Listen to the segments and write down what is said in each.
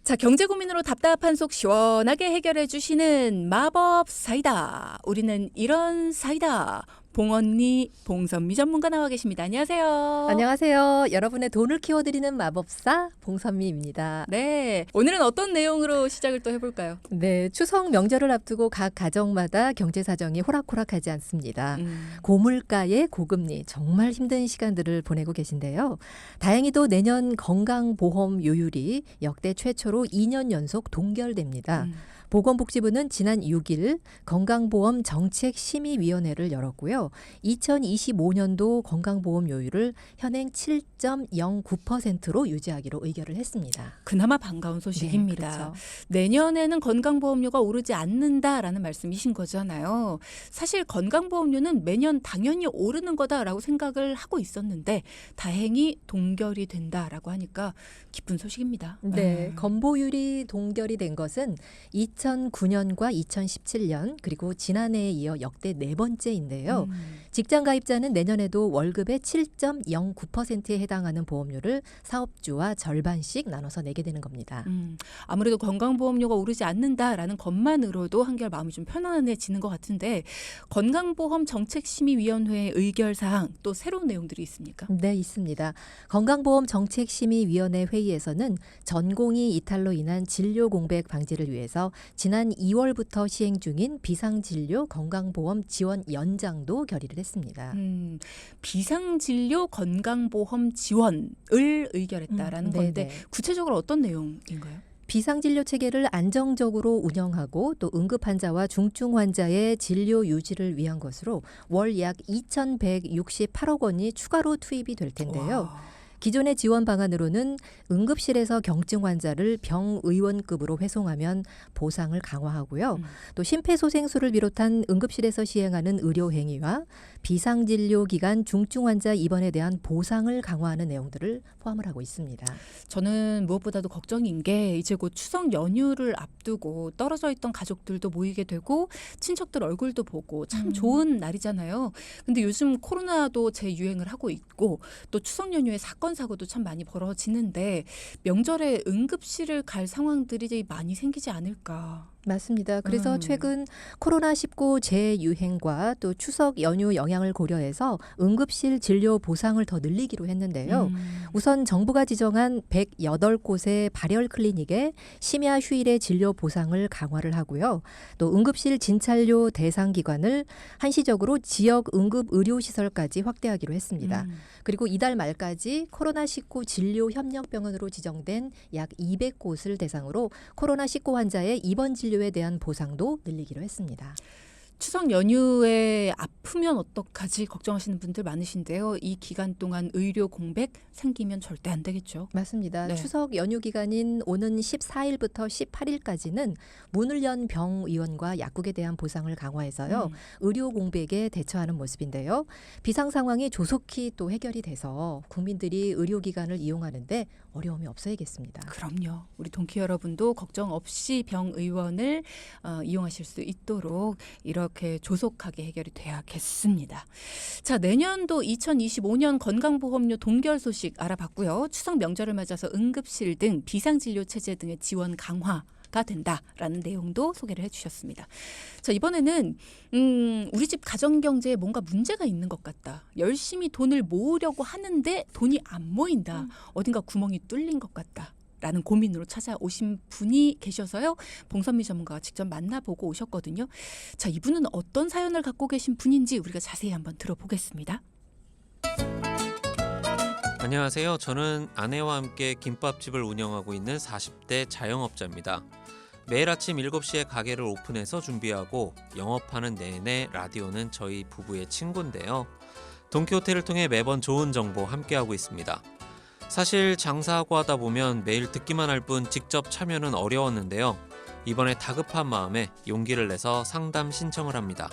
자, 경제 고민으로 답답한 속 시원하게 해결해 주시는 마법 사이다. 우리는 이런 사이다. 봉언니, 봉선미 전문가 나와 계십니다. 안녕하세요. 안녕하세요. 여러분의 돈을 키워드리는 마법사 봉선미입니다. 네, 오늘은 어떤 내용으로 시작을 또 해볼까요? 네, 추석 명절을 앞두고 각 가정마다 경제 사정이 호락호락하지 않습니다. 고물가의 고금리 정말 힘든 시간들을 보내고 계신데요. 다행히도 내년 건강보험 요율이 역대 최초로 2년 연속 동결됩니다. 보건복지부는 지난 6일 건강보험 정책심의위원회를 열었고요. 2025년도 건강보험료율을 현행 7.09%로 유지하기로 의결을 했습니다. 그나마 반가운 소식입니다. 네, 그렇죠. 내년에는 건강보험료가 오르지 않는다라는 말씀이신 거잖아요. 사실 건강보험료는 매년 당연히 오르는 거다라고 생각을 하고 있었는데 다행히 동결이 된다라고 하니까 기쁜 소식입니다. 네, 건보율이 동결이 된 것은 2009년과 2017년 그리고 지난해에 이어 역대 네 번째인데요. 직장 가입자는 내년에도 월급의 7.09%에 해당하는 보험료를 사업주와 절반씩 나눠서 내게 되는 겁니다. 아무래도 건강보험료가 오르지 않는다라는 것만으로도 한결 마음이 좀 편안해지는 것 같은데 건강보험 정책심의위원회의 의결사항 또 새로운 내용들이 있습니까? 네, 있습니다. 건강보험 정책심의위원회 회의에서는 전공의 이탈로 인한 진료 공백 방지를 위해서 지난 2월부터 시행 중인 비상진료 건강보험 지원 연장도 결의를 했습니다. 비상진료 건강보험 지원을 의결했다라는 건데 네네. 구체적으로 어떤 내용인가요? 비상진료 체계를 안정적으로 운영하고 또 응급환자와 중증 환자의 진료 유지를 위한 것으로 월 약 2,168억 원이 추가로 투입이 될 텐데요. 와. 기존의 지원 방안으로는 응급실에서 경증 환자를 병의원급으로 회송하면 보상을 강화하고요. 또 심폐소생술을 비롯한 응급실에서 시행하는 의료 행위와 비상진료 기간 중증 환자 입원에 대한 보상을 강화하는 내용들을 포함을 하고 있습니다. 저는 무엇보다도 걱정인 게 이제 곧 추석 연휴를 앞두고 떨어져 있던 가족들도 모이게 되고 친척들 얼굴도 보고 참 좋은 날이잖아요. 근데 요즘 코로나도 재유행을 하고 있고 또 추석 연휴에 사건 사고도 참 많이 벌어지는데 명절에 응급실을 갈 상황들이 많이 생기지 않을까. 맞습니다. 그래서 최근 코로나19 재유행과 또 추석 연휴 영향을 고려해서 응급실 진료 보상을 더 늘리기로 했는데요. 우선 정부가 지정한 108곳의 발열 클리닉에 심야 휴일에 진료 보상을 강화를 하고요. 또 응급실 진찰료 대상 기관을 한시적으로 지역 응급 의료시설까지 확대하기로 했습니다. 그리고 이달 말까지 코로나19 진료 협력병원으로 지정된 약 200곳을 대상으로 코로나19 환자의 입원 진료에 대한 보상도 늘리기로 했습니다. 추석 연휴에 아프면 어떡하지 걱정하시는 분들 많으신데요. 이 기간 동안 의료 공백 생기면 절대 안 되겠죠. 맞습니다. 네. 추석 연휴 기간인 오는 14일부터 18일까지는 문을 연 병의원과 약국에 대한 보상을 강화해서요. 의료 공백에 대처하는 모습인데요. 비상 상황이 조속히 또 해결이 돼서 국민들이 의료기관을 이용하는데 어려움이 없어야겠습니다. 그럼요. 우리 동키 여러분도 걱정 없이 병의원을 이용하실 수 있도록 이렇게 조속하게 해결이 돼야겠습니다. 자, 내년도 2025년 건강보험료 동결 소식 알아봤고요. 추석 명절을 맞아서 응급실 등 비상진료 체제 등의 지원 강화가 된다라는 내용도 소개를 해주셨습니다. 자, 이번에는 우리 집 가정경제에 뭔가 문제가 있는 것 같다. 열심히 돈을 모으려고 하는데 돈이 안 모인다. 어딘가 구멍이 뚫린 것 같다. 라는 고민으로 찾아오신 분이 계셔서요. 봉선미 전문가가 직접 만나보고 오셨거든요. 자, 이분은 어떤 사연을 갖고 계신 분인지 우리가 자세히 한번 들어보겠습니다. 안녕하세요. 저는 아내와 함께 김밥집을 운영하고 있는 40대 자영업자입니다. 매일 아침 7시에 가게를 오픈해서 준비하고 영업하는 내내 라디오는 저희 부부의 친구인데요. 돈키호테를 통해 매번 좋은 정보 함께하고 있습니다. 사실 장사하고 하다 보면 매일 듣기만 할 뿐 직접 참여는 어려웠는데요. 이번에 다급한 마음에 용기를 내서 상담 신청을 합니다.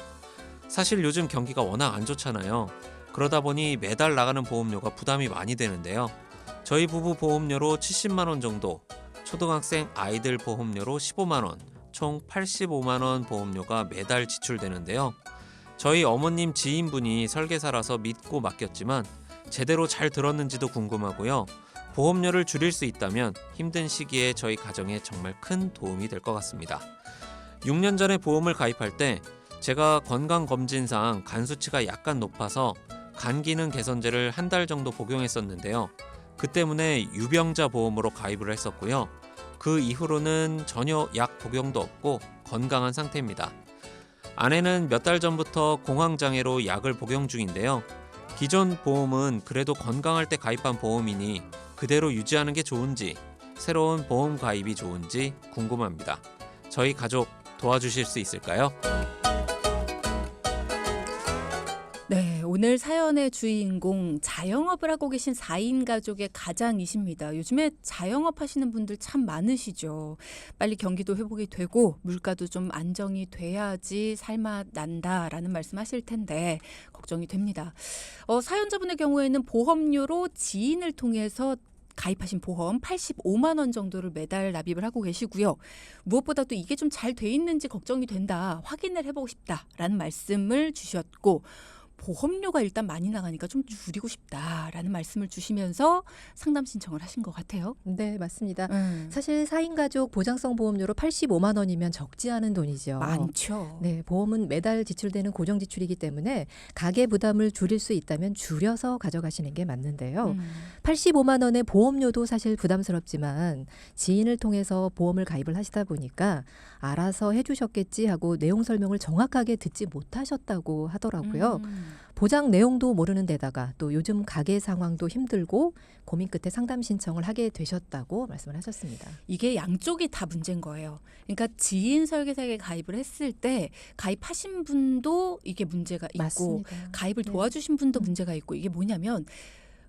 사실 요즘 경기가 워낙 안 좋잖아요. 그러다 보니 매달 나가는 보험료가 부담이 많이 되는데요. 저희 부부 보험료로 70만 원 정도, 초등학생 아이들 보험료로 15만 원, 총 85만 원 보험료가 매달 지출되는데요. 저희 어머님 지인분이 설계사라서 믿고 맡겼지만 제대로 잘 들었는지도 궁금하고요. 보험료를 줄일 수 있다면 힘든 시기에 저희 가정에 정말 큰 도움이 될 것 같습니다. 6년 전에 보험을 가입할 때 제가 건강검진상 간 수치가 약간 높아서 간 기능 개선제를 한 달 정도 복용했었는데요. 그 때문에 유병자 보험으로 가입을 했었고요. 그 이후로는 전혀 약 복용도 없고 건강한 상태입니다. 아내는 몇 달 전부터 공황장애로 약을 복용 중인데요. 기존 보험은 그래도 건강할 때 가입한 보험이니 그대로 유지하는 게 좋은지, 새로운 보험 가입이 좋은지 궁금합니다. 저희 가족 도와주실 수 있을까요? 네, 오늘 사연의 주인공 자영업을 하고 계신 4인 가족의 가장이십니다. 요즘에 자영업 하시는 분들 참 많으시죠. 빨리 경기도 회복이 되고 물가도 좀 안정이 돼야지 살맛 난다라는 말씀하실 텐데 걱정이 됩니다. 사연자분의 경우에는 보험료로 지인을 통해서 가입하신 보험 85만 원 정도를 매달 납입을 하고 계시고요. 무엇보다도 이게 좀 잘 돼 있는지 걱정이 된다. 확인을 해보고 싶다라는 말씀을 주셨고 보험료가 일단 많이 나가니까 좀 줄이고 싶다라는 말씀을 주시면서 상담 신청을 하신 것 같아요. 네, 맞습니다. 사실 4인 가족 보장성 보험료로 85만 원이면 적지 않은 돈이죠. 많죠. 네, 보험은 매달 지출되는 고정 지출이기 때문에 가계 부담을 줄일 수 있다면 줄여서 가져가시는 게 맞는데요. 85만 원의 보험료도 사실 부담스럽지만 지인을 통해서 보험을 가입을 하시다 보니까 알아서 해주셨겠지 하고 내용 설명을 정확하게 듣지 못하셨다고 하더라고요. 보장 내용도 모르는 데다가 또 요즘 가계 상황도 힘들고 고민 끝에 상담 신청을 하게 되셨다고 말씀을 하셨습니다. 이게 양쪽이 다 문제인 거예요. 그러니까 지인 설계사에 가입을 했을 때 가입하신 분도 이게 문제가 있고 맞습니다. 가입을 네. 도와주신 분도 문제가 있고 이게 뭐냐면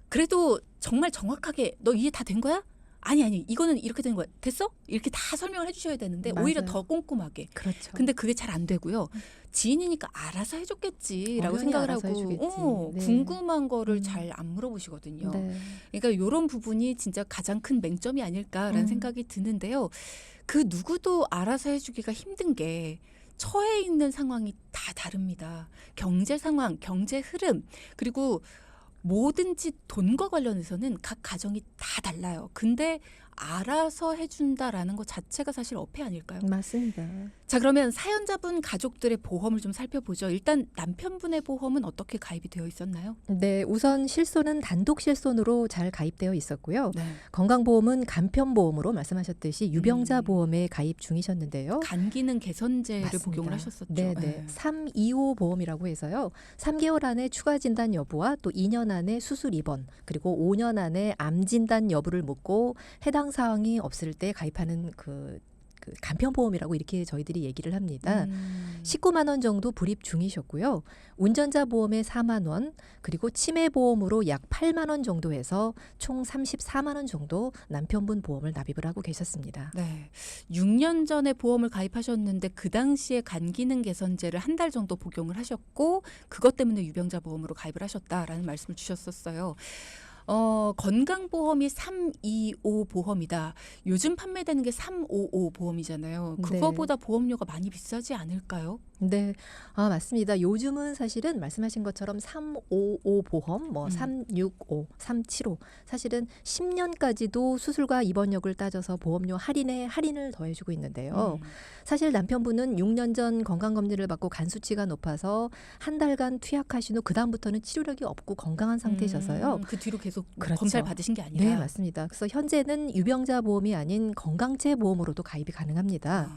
그래도 정말 정확하게 너 이해 다 된 거야? 아니 이거는 이렇게 된 거야. 됐어? 이렇게 다 설명을 해주셔야 되는데 오히려 맞아요. 더 꼼꼼하게. 그렇죠. 근데 그게 잘 안 되고요. 지인이니까 알아서 해줬겠지라고 어련히 생각을 알아서 하고 해주겠지. 네. 궁금한 거를 음. 잘 안 물어보시거든요. 네. 그러니까 이런 부분이 진짜 가장 큰 맹점이 아닐까라는 생각이 드는데요. 그 누구도 알아서 해주기가 힘든 게 처해 있는 상황이 다 다릅니다. 경제 상황, 경제 흐름, 그리고 뭐든지 돈과 관련해서는 각 가정이 다 달라요. 근데 알아서 해준다라는 것 자체가 사실 어폐 아닐까요? 맞습니다. 자, 그러면 사연자분 가족들의 보험을 좀 살펴보죠. 일단 남편분의 보험은 어떻게 가입이 되어 있었나요? 네, 우선 실손은 단독 실손으로 잘 가입되어 있었고요. 네. 건강보험은 간편보험으로 말씀하셨듯이 유병자 음. 보험에 가입 중이셨는데요. 간 기능 개선제를 맞습니다. 복용을 하셨었죠. 네, 네. 네. 325 보험이라고 해서요. 3개월 안에 추가 진단 여부와 또 2년 안에 수술 입원, 그리고 5년 안에 암 진단 여부를 묻고 해당 사항이 없을 때 가입하는 그 간편보험이라고 이렇게 저희들이 얘기를 합니다. 19만 원 정도 불입 중이셨고요. 운전자 보험에 4만 원, 그리고 치매 보험으로 약 8만 원 정도 해서 총 34만 원 정도 남편분 보험을 납입을 하고 계셨습니다. 네. 6년 전에 보험을 가입하셨는데 그 당시에 간 기능 개선제를 한 달 정도 복용을 하셨고 그것 때문에 유병자 보험으로 가입을 하셨다라는 말씀을 주셨었어요. 건강보험이 325 보험이다. 요즘 판매되는 게 355 보험이잖아요. 그거보다 보험료가 많이 비싸지 않을까요? 네, 맞습니다. 요즘은 사실은 말씀하신 것처럼 355 보험, 365, 375 사실은 10년까지도 수술과 입원력을 따져서 보험료 할인에 할인을 더해주고 있는데요. 사실 남편분은 6년 전 건강검진을 받고 간 수치가 높아서 한 달간 투약하신 후 그 다음부터는 치료력이 없고 건강한 상태셔서요. 그 뒤로 계속 그렇죠. 검사를 받으신 게 아니라. 네, 맞습니다. 그래서 현재는 유병자 보험이 아닌 건강제 보험으로도 가입이 가능합니다.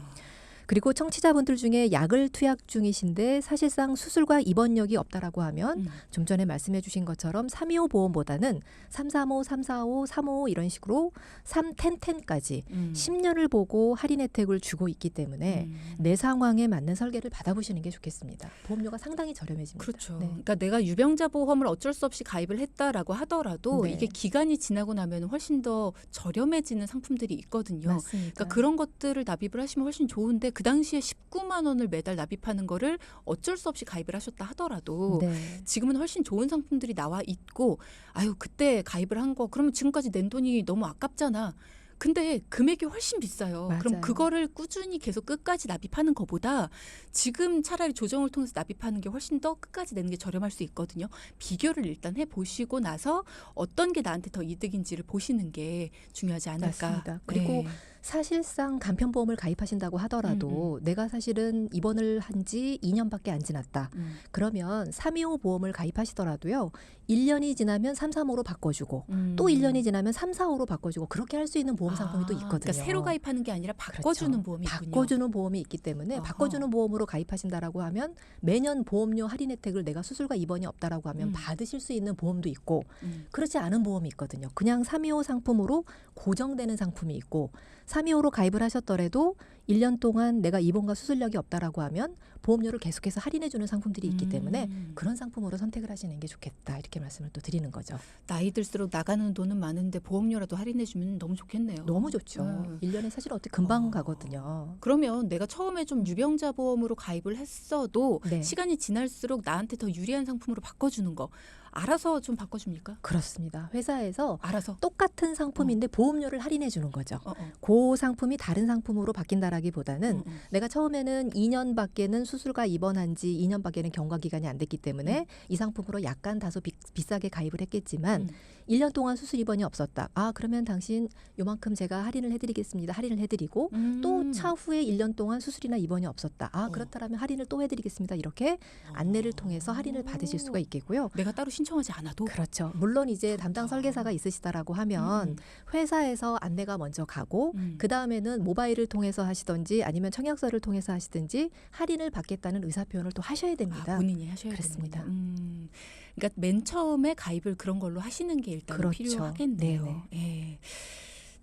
그리고 청취자분들 중에 약을 투약 중이신데 사실상 수술과 입원력이 없다라고 하면 좀 전에 말씀해 주신 것처럼 325 보험보다는 335, 345, 355 이런 식으로 310까지 10년을 보고 할인 혜택을 주고 있기 때문에 내 상황에 맞는 설계를 받아보시는 게 좋겠습니다. 보험료가 상당히 저렴해집니다. 그렇죠. 네. 그러니까 내가 유병자 보험을 어쩔 수 없이 가입을 했다라고 하더라도 네. 이게 기간이 지나고 나면 훨씬 더 저렴해지는 상품들이 있거든요. 맞습니다. 그러니까 그런 것들을 납입을 하시면 훨씬 좋은데 그 당시에 19만 원을 매달 납입하는 거를 어쩔 수 없이 가입을 하셨다 하더라도 네. 지금은 훨씬 좋은 상품들이 나와 있고 아유 그때 가입을 한 거 그러면 지금까지 낸 돈이 너무 아깝잖아. 근데 금액이 훨씬 비싸요. 그럼 맞아요. 그거를 꾸준히 계속 끝까지 납입하는 것보다 지금 차라리 조정을 통해서 납입하는 게 훨씬 더 끝까지 내는 게 저렴할 수 있거든요. 비교를 일단 해보시고 나서 어떤 게 나한테 더 이득인지를 보시는 게 중요하지 않을까. 맞습니다. 그리고 네. 사실상 간편보험을 가입하신다고 하더라도 내가 사실은 입원을 한 지 2년밖에 안 지났다. 그러면 325 보험을 가입하시더라도요. 1년이 지나면 335로 바꿔주고 또 1년이 지나면 345로 바꿔주고 그렇게 할 수 있는 보험 상품이 또 있거든요. 그러니까 새로 가입하는 게 아니라 바꿔주는 그렇죠. 보험이 있군요. 바꿔주는 보험이 있기 때문에 어허. 바꿔주는 보험으로 가입하신다라고 하면 매년 보험료 할인 혜택을 내가 수술과 입원이 없다라고 하면 받으실 수 있는 보험도 있고 그렇지 않은 보험이 있거든요. 그냥 325 상품으로 고정되는 상품이 있고 325로 가입을 하셨더라도 1년 동안 내가 입원과 수술력이 없다라고 하면 보험료를 계속해서 할인해주는 상품들이 있기 때문에 그런 상품으로 선택을 하시는 게 좋겠다 이렇게 말씀을 또 드리는 거죠. 나이 들수록 나가는 돈은 많은데 보험료라도 할인해주면 너무 좋겠네요. 너무 좋죠. 1년에 사실 어떻게 금방 가거든요. 그러면 내가 처음에 좀 유병자 보험으로 가입을 했어도 네. 시간이 지날수록 나한테 더 유리한 상품으로 바꿔주는 거 알아서 좀 바꿔줍니까? 그렇습니다. 회사에서 알아서. 똑같은 상품인데 보험료를 할인해 주는 거죠. 어. 그 상품이 다른 상품으로 바뀐다라기보다는 내가 처음에는 2년밖에는 수술과 입원한 지 2년밖에는 경과 기간이 안 됐기 때문에 이 상품으로 약간 다소 비싸게 가입을 했겠지만 1년 동안 수술 입원이 없었다. 아 그러면 당신 요만큼 제가 할인을 해드리겠습니다. 할인을 해드리고 또 차후에 1년 동안 수술이나 입원이 없었다. 아 그렇다면 할인을 또 해드리겠습니다. 이렇게 안내를 통해서 할인을 받으실 수가 있겠고요. 내가 따로 신청하지 않아도. 그렇죠. 물론 이제 담당 설계사가 있으시다라고 하면 회사에서 안내가 먼저 가고 그 다음에는 모바일을 통해서 하시든지 아니면 청약서를 통해서 하시든지 할인을 받겠다는 의사표현을 또 하셔야 됩니다. 본인이 하셔야 그렇습니다. 되는군요. 그러니까 맨 처음에 가입을 그런 걸로 하시는 게 일단 그렇죠. 필요하겠네요. 네네. 예.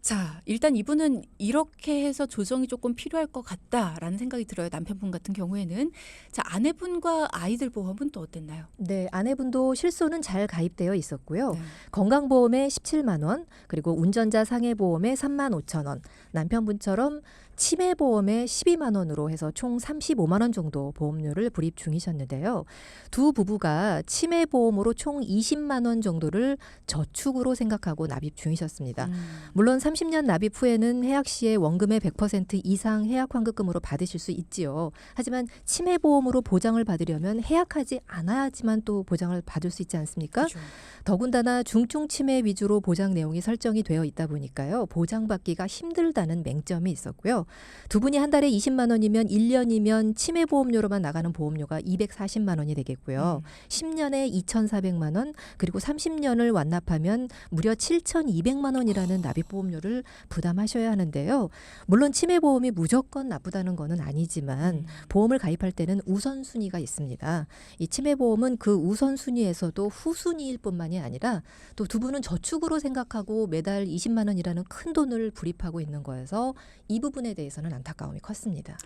자, 일단 이분은 이렇게 해서 조정이 조금 필요할 것 같다라는 생각이 들어요. 남편분 같은 경우에는. 자, 아내분과 아이들 보험은 또 어땠나요? 네, 아내분도 실손은 잘 가입되어 있었고요. 네. 건강보험에 17만 원, 그리고 운전자 상해보험에 3만 5천 원, 남편분처럼 치매보험에 12만 원으로 해서 총 35만 원 정도 보험료를 불입 중이셨는데요. 두 부부가 치매보험으로 총 20만 원 정도를 저축으로 생각하고 납입 중이셨습니다. 물론 30년 납입 후에는 해약 시에 원금의 100% 이상 해약 환급금으로 받으실 수 있지요. 하지만 치매보험으로 보장을 받으려면 해약하지 않아야지만 또 보장을 받을 수 있지 않습니까? 그렇죠. 더군다나 중증 치매 위주로 보장 내용이 설정이 되어 있다 보니까요. 보장받기가 힘들다는 맹점이 있었고요. 두 분이 한 달에 20만 원이면 1년이면 치매 보험료로만 나가는 보험료가 240만 원이 되겠고요. 10년에 2,400만 원, 그리고 30년을 완납하면 무려 7,200만 원이라는 납입 보험료를 부담하셔야 하는데요. 물론 치매 보험이 무조건 나쁘다는 것은 아니지만 보험을 가입할 때는 우선순위가 있습니다. 이 치매 보험은 그 우선순위에서도 후순위일 뿐만이 아니라 또 두 분은 저축으로 생각하고 매달 20만 원이라는 큰 돈을 불입하고 있는 거여서 이 부분에 대해서는 안타까움이 컸습니다.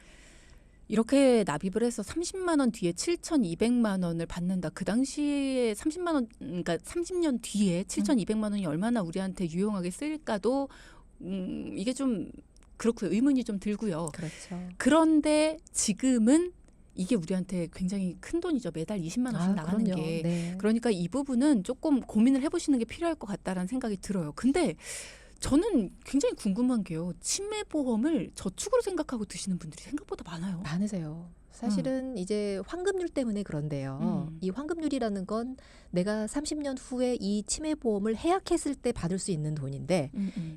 이렇게 납입을 해서 30만 원 뒤에 7,200만 원을 받는다. 그 당시에 30만 원, 그러니까 30년 뒤에 7,200만 원이 얼마나 우리한테 유용하게 쓰일까도 이게 좀 그렇고요. 의문이 좀 들고요. 그렇죠. 그런데 지금은 이게 우리한테 굉장히 큰 돈이죠. 매달 20만 원씩 나가는 그럼요. 게. 네. 그러니까 이 부분은 조금 고민을 해보시는 게 필요할 것 같다라는 생각이 들어요. 근데 저는 굉장히 궁금한 게요. 치매 보험을 저축으로 생각하고 드시는 분들이 생각보다 많아요. 많으세요. 사실은 이제 환급률 때문에 그런데요. 이 환급률이라는 건 내가 30년 후에 이 치매 보험을 해약했을 때 받을 수 있는 돈인데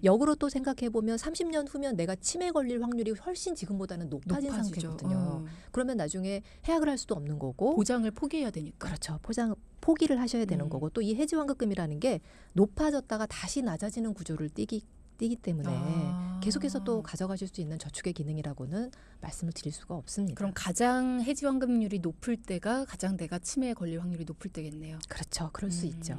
역으로 또 생각해 보면 30년 후면 내가 치매 걸릴 확률이 훨씬 지금보다는 높아진 높아지죠. 상태거든요. 그러면 나중에 해약을 할 수도 없는 거고 보장을 포기해야 되니까. 그렇죠. 포기를 하셔야 되는 거고 또 이 해지 환급금이라는 게 높아졌다가 다시 낮아지는 구조를 띠기 때문에 계속해서 또 가져가실 수 있는 저축의 기능이라고는 말씀을 드릴 수가 없습니다. 그럼 가장 해지 환급률이 높을 때가 가장 내가 치매에 걸릴 확률이 높을 때겠네요. 그렇죠. 그럴 수 있죠.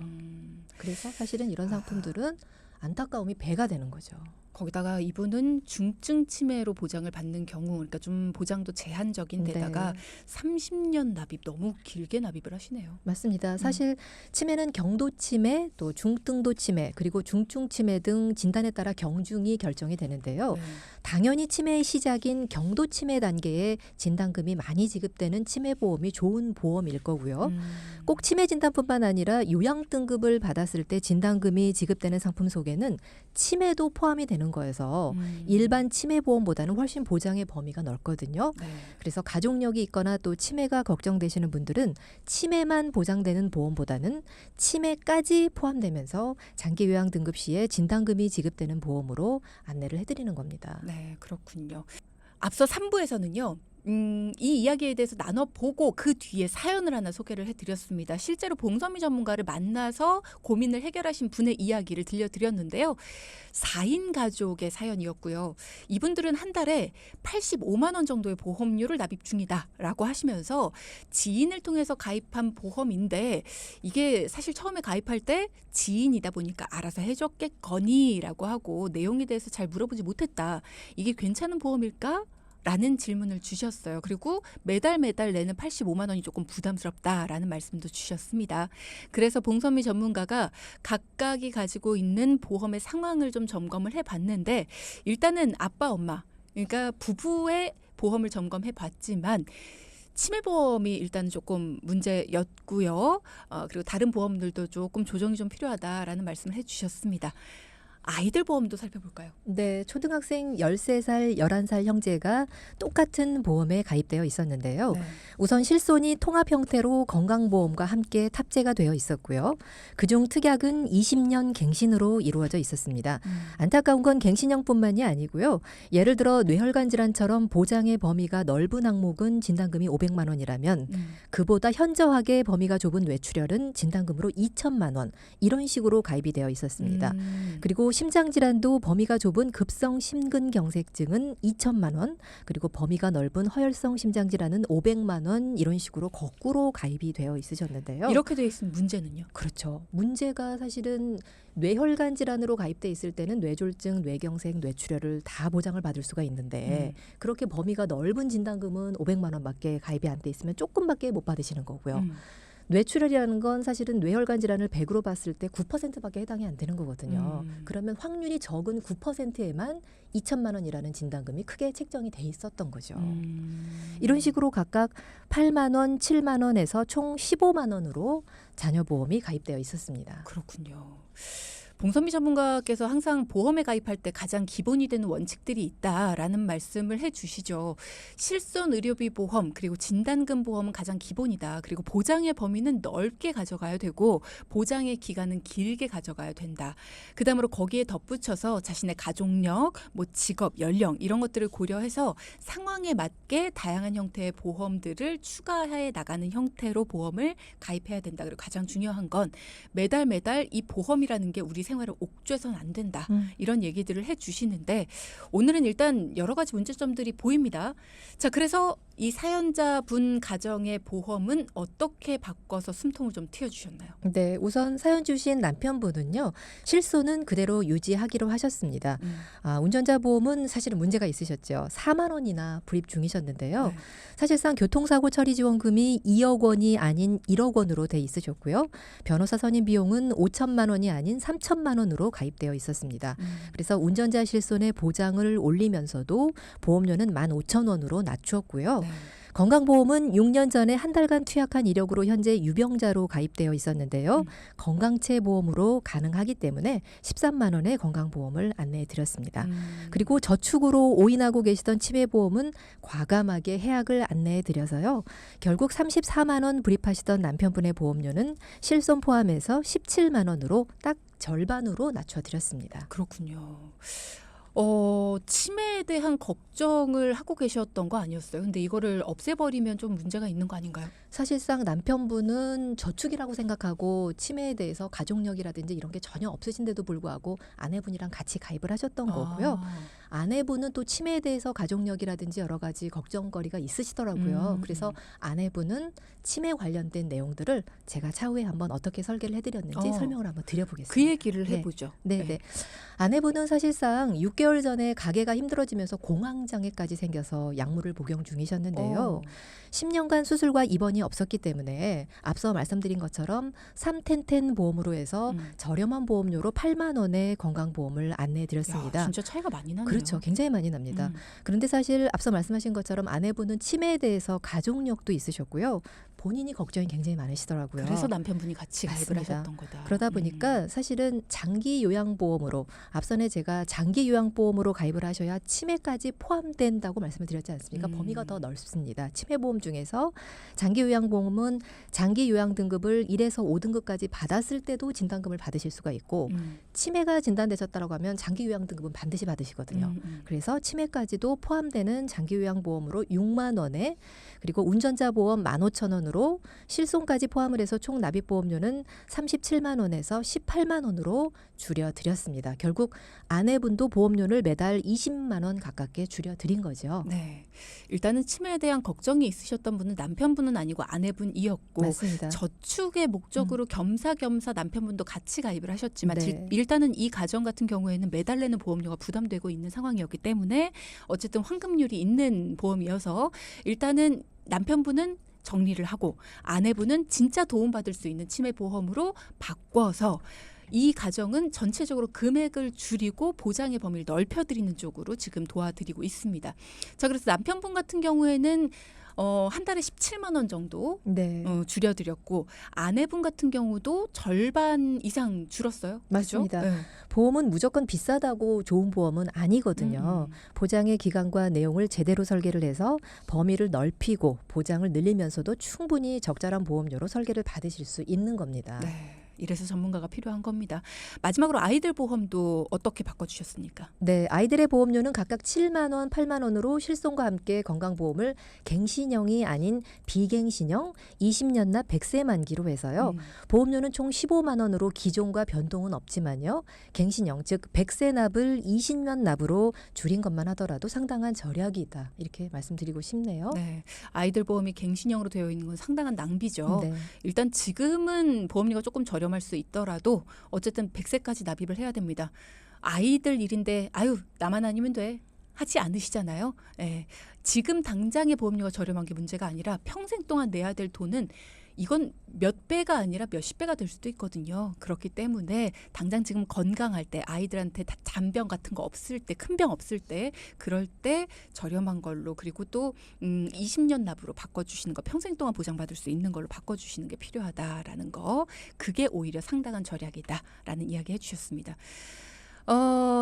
그래서 사실은 이런 상품들은 안타까움이 배가 되는 거죠. 거기다가 이분은 중증 치매로 보장을 받는 경우, 그러니까 좀 보장도 제한적인 데다가 30년 납입, 너무 길게 납입을 하시네요. 맞습니다. 사실 치매는 경도 치매, 또 중등도 치매, 그리고 중증 치매 등 진단에 따라 경중이 결정이 되는데요. 네. 당연히 치매의 시작인 경도 치매 단계에 진단금이 많이 지급되는 치매보험이 좋은 보험일 거고요. 꼭 치매 진단뿐만 아니라 요양 등급을 받았을 때 진단금이 지급되는 상품 속에는 치매도 포함이 되는 되는 거여서 일반 치매 보험보다는 훨씬 보장의 범위가 넓거든요. 네. 그래서 가족력이 있거나 또 치매가 걱정되시는 분들은 치매만 보장되는 보험보다는 치매까지 포함되면서 장기 요양 등급 시에 진단금이 지급되는 보험으로 안내를 해드리는 겁니다. 네, 그렇군요. 앞서 3부에서는요. 이 이야기에 대해서 나눠보고 그 뒤에 사연을 하나 소개를 해드렸습니다. 실제로 봉선미 전문가를 만나서 고민을 해결하신 분의 이야기를 들려드렸는데요. 4인 가족의 사연이었고요. 이분들은 한 달에 85만 원 정도의 보험료를 납입 중이다라고 하시면서 지인을 통해서 가입한 보험인데 이게 사실 처음에 가입할 때 지인이다 보니까 알아서 해줬겠거니라고 하고 내용에 대해서 잘 물어보지 못했다. 이게 괜찮은 보험일까? 라는 질문을 주셨어요. 그리고 매달 내는 85만 원이 조금 부담스럽다라는 말씀도 주셨습니다. 그래서 봉선미 전문가가 각각이 가지고 있는 보험의 상황을 좀 점검을 해봤는데 일단은 아빠, 엄마, 그러니까 부부의 보험을 점검해 봤지만 치매보험이 일단 조금 문제였고요. 그리고 다른 보험들도 조금 조정이 좀 필요하다라는 말씀을 해주셨습니다. 아이들 보험도 살펴볼까요? 네, 초등학생 13살, 11살 형제가 똑같은 보험에 가입되어 있었는데요. 네. 우선 실손이 통합 형태로 건강보험과 함께 탑재가 되어 있었고요. 그중 특약은 20년 갱신으로 이루어져 있었습니다. 안타까운 건 갱신형뿐만이 아니고요. 예를 들어 뇌혈관 질환처럼 보장의 범위가 넓은 항목은 진단금이 500만 원이라면 그보다 현저하게 범위가 좁은 뇌출혈은 진단금으로 2천만 원 이런 식으로 가입이 되어 있었습니다. 그리고 심장질환도 범위가 좁은 급성 심근경색증은 2천만 원, 그리고 범위가 넓은 허혈성 심장질환은 500만 원 이런 식으로 거꾸로 가입이 되어 있으셨는데요. 이렇게 돼 있으면 문제는요? 그렇죠. 문제가 사실은 뇌혈관 질환으로 가입돼 있을 때는 뇌졸중, 뇌경색, 뇌출혈을 다 보장을 받을 수가 있는데 그렇게 범위가 넓은 진단금은 500만 원밖에 가입이 안 돼 있으면 조금밖에 못 받으시는 거고요. 뇌출혈이라는 건 사실은 뇌혈관 질환을 100으로 봤을 때 9%밖에 해당이 안 되는 거거든요. 그러면 확률이 적은 9%에만 2천만 원이라는 진단금이 크게 책정이 돼 있었던 거죠. 이런 식으로 각각 8만 원, 7만 원에서 총 15만 원으로 자녀보험이 가입되어 있었습니다. 그렇군요. 봉선미 전문가께서 항상 보험에 가입할 때 가장 기본이 되는 원칙들이 있다라는 말씀을 해주시죠. 실손 의료비 보험 그리고 진단금 보험은 가장 기본이다. 그리고 보장의 범위는 넓게 가져가야 되고 보장의 기간은 길게 가져가야 된다. 그다음으로 거기에 덧붙여서 자신의 가족력, 뭐 직업, 연령 이런 것들을 고려해서 상황에 맞게 다양한 형태의 보험들을 추가해 나가는 형태로 보험을 가입해야 된다. 그리고 가장 중요한 건 매달 이 보험이라는 게 우리 생활을 옥죄서는 안 된다. 이런 얘기들을 해주시는데 오늘은 일단 여러 가지 문제점들이 보입니다. 자, 그래서 이 사연자분 가정의 보험은 어떻게 바꿔서 숨통을 좀 트여주셨나요? 네, 우선 사연 주신 남편분은요. 실손은 그대로 유지하기로 하셨습니다. 운전자 보험은 사실은 문제가 있으셨죠. 4만 원이나 불입 중이셨는데요. 네. 사실상 교통사고 처리 지원금이 2억 원이 아닌 1억 원으로 돼 있으셨고요. 변호사 선임 비용은 5천만 원이 아닌 3천만 원으로 가입되어 있었습니다. 그래서 운전자 실손의 보장을 올리면서도 보험료는 15,000원으로 낮추었고요. 네. 건강보험은 6년 전에 한 달간 투약한 이력으로 현재 유병자로 가입되어 있었는데요. 건강체 보험으로 가능하기 때문에 13만 원의 건강보험을 안내해 드렸습니다. 그리고 저축으로 오인하고 계시던 치매보험은 과감하게 해약을 안내해 드려서요. 결국 34만 원 불입하시던 남편분의 보험료는 실손 포함해서 17만 원으로 딱 절반으로 낮춰드렸습니다. 그렇군요. 치매에 대한 걱정을 하고 계셨던 거 아니었어요? 근데 이거를 없애버리면 좀 문제가 있는 거 아닌가요? 사실상 남편분은 저축이라고 생각하고 치매에 대해서 가족력이라든지 이런 게 전혀 없으신데도 불구하고 아내분이랑 같이 가입을 하셨던 거고요. 아내분은 또 치매에 대해서 가족력이라든지 여러 가지 걱정거리가 있으시더라고요. 그래서 아내분은 치매 관련된 내용들을 제가 차후에 한번 어떻게 설계를 해드렸는지 설명을 한번 드려보겠습니다. 그 얘기를 해보죠. 네. 아내분은 사실상 6개월 전에 가게가 힘들어지면서 공황장애까지 생겨서 약물을 복용 중이셨는데요. 10년간 수술과 입원이 없었기 때문에 앞서 말씀드린 것처럼 3텐텐 보험으로 해서 저렴한 보험료로 8만 원의 건강보험을 안내해드렸습니다. 진짜 차이가 많이 나네요. 그렇죠. 굉장히 많이 납니다. 그런데 사실 앞서 말씀하신 것처럼 아내분은 치매에 대해서 가족력도 있으셨고요. 본인이 걱정이 굉장히 많으시더라고요. 그래서 남편분이 같이 가입을 맞습니다. 하셨던 거다. 그러다 보니까 사실은 장기 요양보험으로 앞선에 제가 장기 요양보험으로 가입을 하셔야 치매까지 포함된다고 말씀을 드렸지 않습니까? 범위가 더 넓습니다. 치매보험 중에서 장기 요양보험은 장기 요양 등급을 1에서 5등급까지 받았을 때도 진단금을 받으실 수가 있고 치매가 진단되셨다고 하면 장기 요양 등급은 반드시 받으시거든요. 그래서 치매까지도 포함되는 장기 요양보험으로 6만 원에 그리고 운전자 보험 15,000원으로 실손까지 포함을 해서 총 납입보험료는 37만 원에서 18만 원으로 줄여드렸습니다. 결국 아내분도 보험료를 매달 20만 원 가깝게 줄여드린 거죠. 네, 일단은 치매에 대한 걱정이 있으셨던 분은 남편분은 아니고 아내분이었고 맞습니다. 저축의 목적으로 겸사겸사 남편분도 같이 가입을 하셨지만 네. 일단은 이 가정 같은 경우에는 매달 내는 보험료가 부담되고 있는 상황이었기 때문에 어쨌든 환급률이 있는 보험이어서 일단은 남편분은 정리를 하고 아내분은 진짜 도움받을 수 있는 치매 보험으로 바꿔서 이 가정은 전체적으로 금액을 줄이고 보장의 범위를 넓혀드리는 쪽으로 지금 도와드리고 있습니다. 자, 그래서 남편분 같은 경우에는 한 달에 17만 원 정도 네. 줄여드렸고 아내분 같은 경우도 절반 이상 줄었어요. 맞습니다. 그죠? 네. 보험은 무조건 비싸다고 좋은 보험은 아니거든요. 보장의 기간과 내용을 제대로 설계를 해서 범위를 넓히고 보장을 늘리면서도 충분히 적절한 보험료로 설계를 받으실 수 있는 겁니다. 네. 이래서 전문가가 필요한 겁니다. 마지막으로 아이들 보험도 어떻게 바꿔주셨습니까? 네, 아이들의 보험료는 각각 7만 원, 8만 원으로 실손과 함께 건강보험을 갱신형이 아닌 비갱신형 20년 납 100세 만기로 해서요. 보험료는 총 15만 원으로 기존과 변동은 없지만요. 갱신형 즉 100세 납을 20년 납으로 줄인 것만 하더라도 상당한 절약이다. 이렇게 말씀드리고 싶네요. 네, 아이들 보험이 갱신형으로 되어 있는 건 상당한 낭비죠. 네. 일단 지금은 보험료가 조금 저렴할 수 있더라도 어쨌든 100세까지 납입을 해야 됩니다. 아이들 일인데 아유 나만 아니면 돼 하지 않으시잖아요. 예, 지금 당장의 보험료가 저렴한 게 문제가 아니라 평생 동안 내야 될 돈은 이건 몇 배가 아니라 몇십 배가 될 수도 있거든요. 그렇기 때문에 당장 지금 건강할 때 아이들한테 잔병 같은 거 없을 때 큰 병 없을 때 그럴 때 저렴한 걸로 그리고 또 20년 납으로 바꿔주시는 거 평생 동안 보장받을 수 있는 걸로 바꿔주시는 게 필요하다라는 거 그게 오히려 상당한 절약이다라는 이야기 해주셨습니다.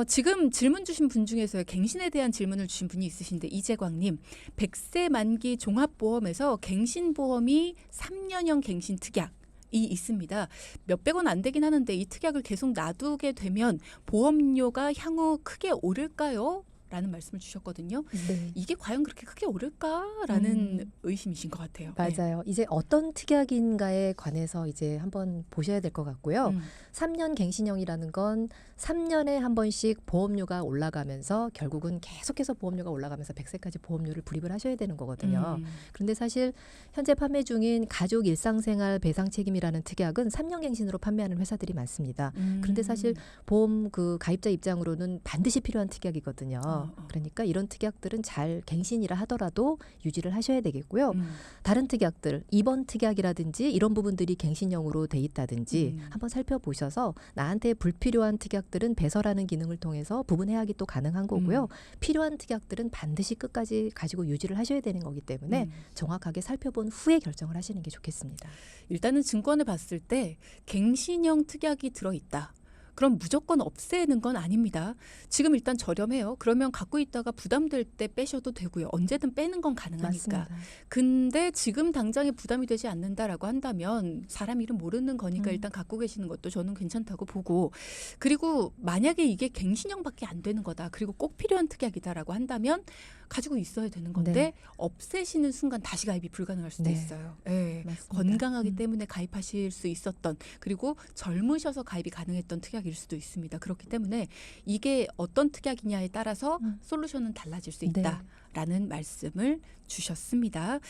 지금 질문 주신 분 중에서 갱신에 대한 질문을 주신 분이 있으신데 이재광님 100세 만기 종합보험에서 갱신보험이 3년형 갱신 특약이 있습니다. 몇백 원 안 되긴 하는데 이 특약을 계속 놔두게 되면 보험료가 향후 크게 오를까요? 라는 말씀을 주셨거든요. 네. 이게 과연 그렇게 크게 오를까라는 의심이신 것 같아요. 맞아요. 이제 어떤 특약인가에 관해서 이제 한번 보셔야 될 것 같고요. 3년 갱신형이라는 건 3년에 한 번씩 보험료가 올라가면서 결국은 계속해서 보험료가 올라가면서 100세까지 보험료를 불입을 하셔야 되는 거거든요. 그런데 사실 현재 판매 중인 가족 일상생활 배상 책임이라는 특약은 3년 갱신으로 판매하는 회사들이 많습니다. 그런데 사실 보험 그 가입자 입장으로는 반드시 필요한 특약이거든요. 그러니까 이런 특약들은 잘 갱신이라 하더라도 유지를 하셔야 되겠고요. 다른 특약들, 입원 특약이라든지 이런 부분들이 갱신형으로 돼 있다든지 한번 살펴보셔서 나한테 불필요한 특약들은 배설하는 기능을 통해서 부분 해약이 또 가능한 거고요. 필요한 특약들은 반드시 끝까지 가지고 유지를 하셔야 되는 거기 때문에 정확하게 살펴본 후에 결정을 하시는 게 좋겠습니다. 일단은 증권을 봤을 때 갱신형 특약이 들어있다. 그럼 무조건 없애는 건 아닙니다. 지금 일단 저렴해요. 그러면 갖고 있다가 부담될 때 빼셔도 되고요. 언제든 빼는 건 가능하니까. 맞습니다. 근데 지금 당장에 부담이 되지 않는다라고 한다면 사람 이름 모르는 거니까 일단 갖고 계시는 것도 저는 괜찮다고 보고 그리고 만약에 이게 갱신형밖에 안 되는 거다. 그리고 꼭 필요한 특약이다라고 한다면 가지고 있어야 되는 건데 네. 없애시는 순간 다시 가입이 불가능할 수도 네. 있어요. 네. 맞습니다. 건강하기 때문에 가입하실 수 있었던 그리고 젊으셔서 가입이 가능했던 특약일 수도 있습니다. 그렇기 때문에 이게 어떤 특약이냐에 따라서 솔루션은 달라질 수 있다라는 말씀을 주셨습니다.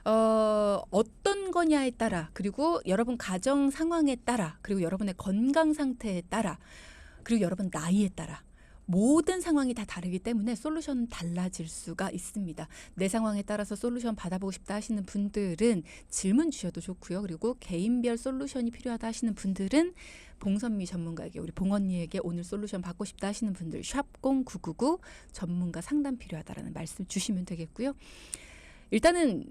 어떤 거냐에 따라 그리고 여러분 가정 상황에 따라 그리고 여러분의 건강 상태에 따라 그리고 여러분 나이에 따라 모든 상황이 다 다르기 때문에 솔루션은 달라질 수가 있습니다. 내 상황에 따라서 솔루션 받아보고 싶다 하시는 분들은 질문 주셔도 좋고요. 그리고 개인별 솔루션이 필요하다 하시는 분들은 봉선미 전문가에게 우리 봉언니에게 오늘 솔루션 받고 싶다 하시는 분들 샵 0999 전문가 상담 필요하다라는 말씀 주시면 되겠고요. 일단은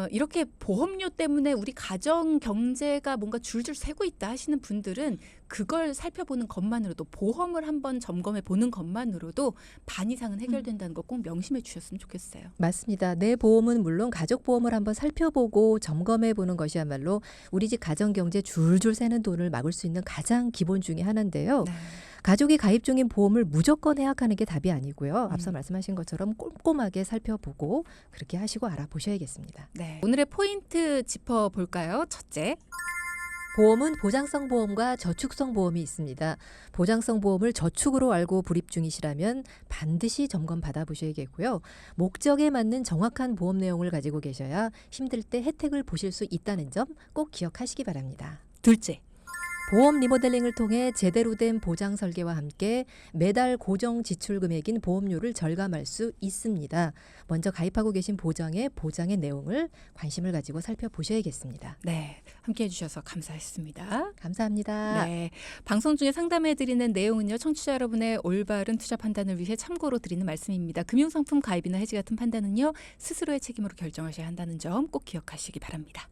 이렇게 보험료 때문에 우리 가정 경제가 뭔가 줄줄 새고 있다 하시는 분들은 그걸 살펴보는 것만으로도 보험을 한번 점검해 보는 것만으로도 반 이상은 해결된다는 거 꼭 명심해 주셨으면 좋겠어요. 맞습니다. 내 보험은 물론 가족 보험을 한번 살펴보고 점검해 보는 것이야말로 우리 집 가정 경제 줄줄 새는 돈을 막을 수 있는 가장 기본 중에 하나인데요. 네. 가족이 가입 중인 보험을 무조건 해약하는 게 답이 아니고요. 앞서 말씀하신 것처럼 꼼꼼하게 살펴보고 그렇게 하시고 알아보셔야겠습니다. 네. 오늘의 포인트 짚어볼까요? 첫째, 보험은 보장성 보험과 저축성 보험이 있습니다. 보장성 보험을 저축으로 알고 불입 중이시라면 반드시 점검 받아보셔야겠고요. 목적에 맞는 정확한 보험 내용을 가지고 계셔야 힘들 때 혜택을 보실 수 있다는 점 꼭 기억하시기 바랍니다. 둘째, 보험 리모델링을 통해 제대로 된 보장 설계와 함께 매달 고정 지출 금액인 보험료를 절감할 수 있습니다. 먼저 가입하고 계신 보장의 내용을 관심을 가지고 살펴보셔야겠습니다. 네, 함께해 주셔서 감사했습니다. 감사합니다. 네, 방송 중에 상담해 드리는 내용은요, 청취자 여러분의 올바른 투자 판단을 위해 참고로 드리는 말씀입니다. 금융상품 가입이나 해지 같은 판단은요, 스스로의 책임으로 결정하셔야 한다는 점 꼭 기억하시기 바랍니다.